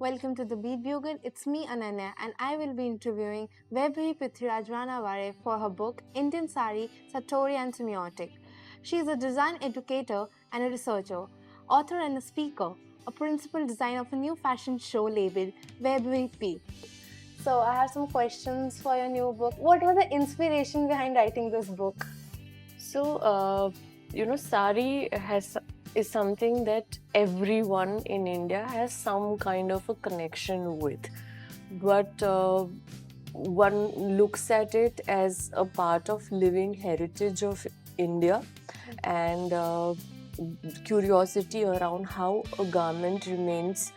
Welcome to the Beat Bugle. It's me, Annanya, and I will be interviewing Vaibbhavi Ranavaade for her book Indian Sari, Sartoria and Semiotics. She is a design educator and a researcher, author and a speaker, a principal designer of a new fashion show labeled Vaibbhavi P. So I have some questions for your new book. What was the inspiration behind writing this book? So, sari is something that everyone in India has some kind of a connection with. But one looks at it as a part of living heritage of India and curiosity around how a garment remains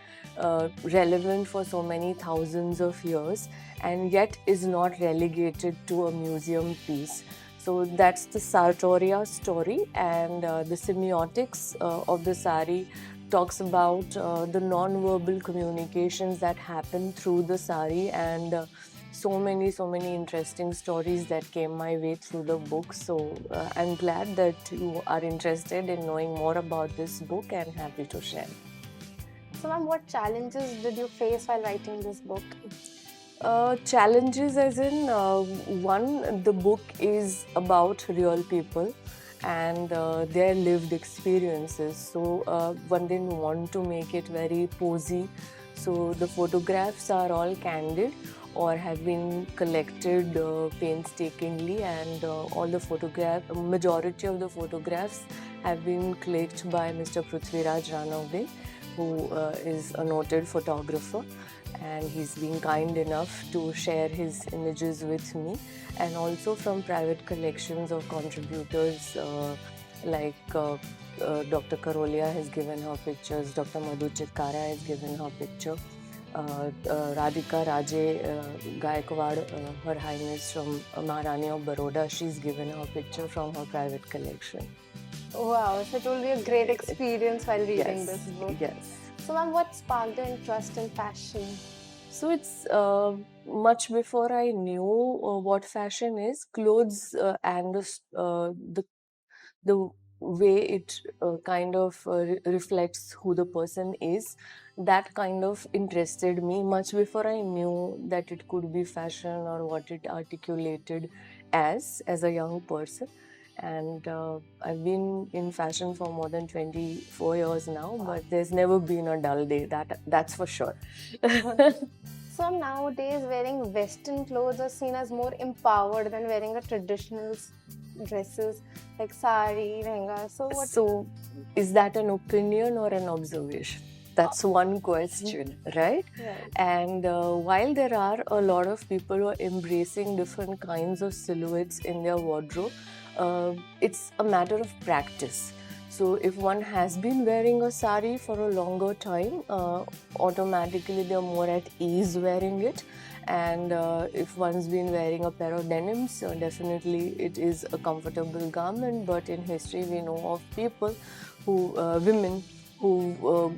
relevant for so many thousands of years and yet is not relegated to a museum piece. So that's the Sartoria story, and the semiotics of the sari talks about the non-verbal communications that happen through the sari, and so many interesting stories that came my way through the book. So I'm glad that you are interested in knowing more about this book and happy to share. So, ma'am, what challenges did you face while writing this book? Challenges as in, one, the book is about real people and their lived experiences. So one didn't want to make it very posy. So the photographs are all candid or have been collected painstakingly, and all the majority of the photographs have been clicked by Mr. Prithviraj Ranavaade, who is a noted photographer, and he's been kind enough to share his images with me, and also from private collections of contributors like Dr. Karolia has given her pictures, Dr. Madhu Chitkara has given her picture, Radhika Raje Gaikwad, Her Highness from Maharani of Baroda, she's given her picture from her private collection. Wow, so it will be a great experience while reading this book. Yes. So, ma'am, what sparked your interest in fashion? So it's much before I knew what fashion is. Clothes and the way it kind of reflects who the person is, that kind of interested me much before I knew that it could be fashion or what it articulated as a young person. And I've been in fashion for more than 24 years now, but there's never been a dull day, that's for sure. So nowadays, wearing Western clothes are seen as more empowered than wearing a traditional dresses like sari, lehenga. So is that an opinion or an observation? That's one question, right? And while there are a lot of people who are embracing different kinds of silhouettes in their wardrobe, it's a matter of practice. So if one has been wearing a sari for a longer time, automatically they're more at ease wearing it. And if one's been wearing a pair of denims, definitely it is a comfortable garment. But in history, we know of people women who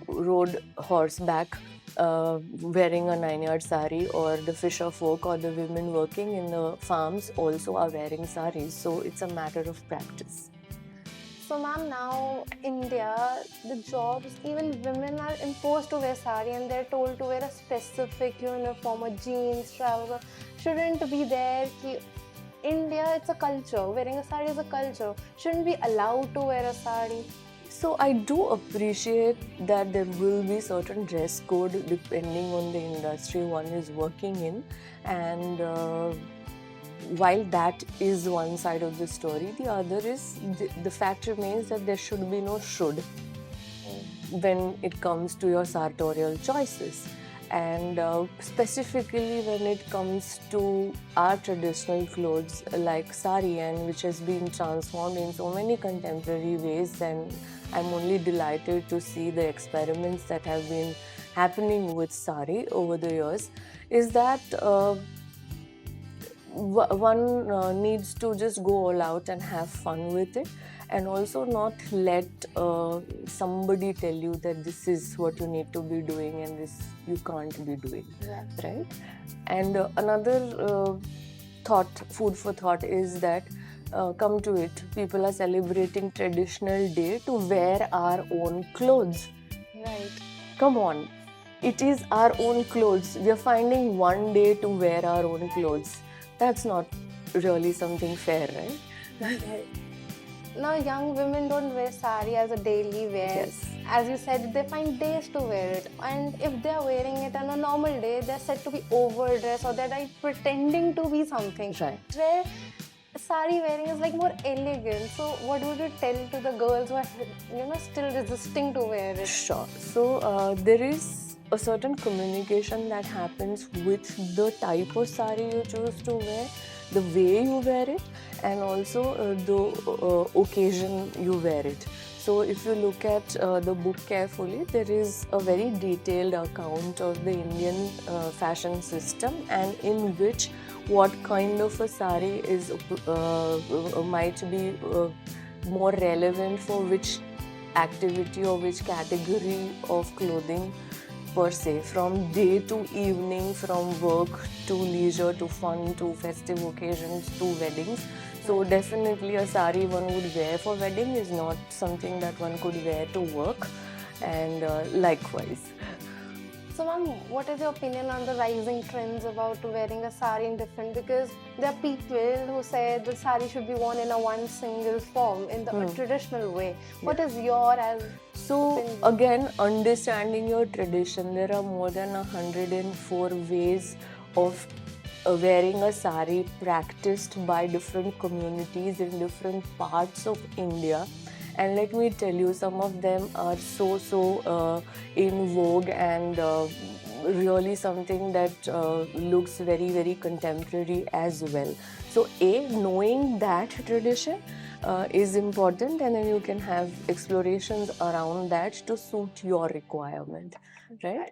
rode horseback wearing a 9-yard sari, or the fisher folk or the women working in the farms also are wearing saris. So it's a matter of practice. So, ma'am, now India, the jobs, even women are imposed to wear sari and they're told to wear a specific uniform, a jeans, trouser. Shouldn't be there. India, it's a culture. Wearing a sari is a culture. Shouldn't be allowed to wear a sari. So I do appreciate that there will be certain dress code depending on the industry one is working in, and while that is one side of the story, the other is the fact remains that there should be no should when it comes to your sartorial choices. And specifically when it comes to our traditional clothes like sari, and which has been transformed in so many contemporary ways, and I'm only delighted to see the experiments that have been happening with sari over the years, is that one needs to just go all out and have fun with it, and also not let somebody tell you that this is what you need to be doing and this you can't be doing, right? And another food for thought is that come to it, people are celebrating traditional day to wear our own clothes. Right. Come on. it is our own clothes. We are finding one day to wear our own clothes. That's not really something fair, right? Now, young women don't wear sari as a daily wear. Yes. As you said, they find days to wear it. And if they are wearing it on a normal day, they're said to be overdressed or they're like pretending to be something. Right. Where sari wearing is like more elegant. So, what would you tell to the girls who are, still resisting to wear it? Sure. So there is a certain communication that happens with the type of sari you choose to wear, the way you wear it, and also the occasion you wear it. So if you look at the book carefully, there is a very detailed account of the Indian fashion system, and in which what kind of a sari is might be more relevant for which activity or which category of clothing per se, from day to evening, from work to leisure to fun to festive occasions to weddings. So definitely a sari one would wear for wedding is not something that one could wear to work, and likewise. So, ma'am, what is your opinion on the rising trends about wearing a sari in different? Because there are people who say the sari should be worn in a one single form, in the traditional way. What is your So again, understanding your tradition, there are more than 104 ways of wearing a sari practiced by different communities in different parts of India. And let me tell you, some of them are so in vogue and really something that looks very contemporary as well. So knowing that tradition is important, and then you can have explorations around that to suit your requirement, right?